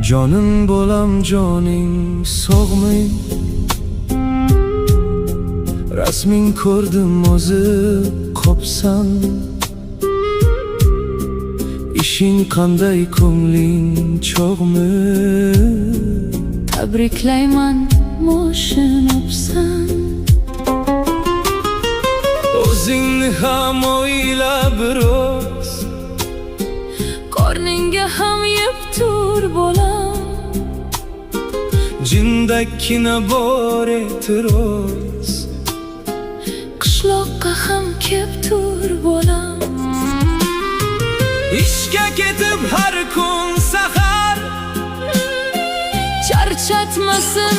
Jonim bo'lam joning sog'mi? Rasming ko'rdim o'zi qopsan. Ishing qanday ko'ngling chog'mi? Tabriklayman moshin opsan. O'zingni ham o'yla biroz, Qorningga ham yeb tur bolam. jindakkina bor e'tiroz. Qishloqqa ham kep tur bolam. Ishga ketib har kun sahar, Charchatmasin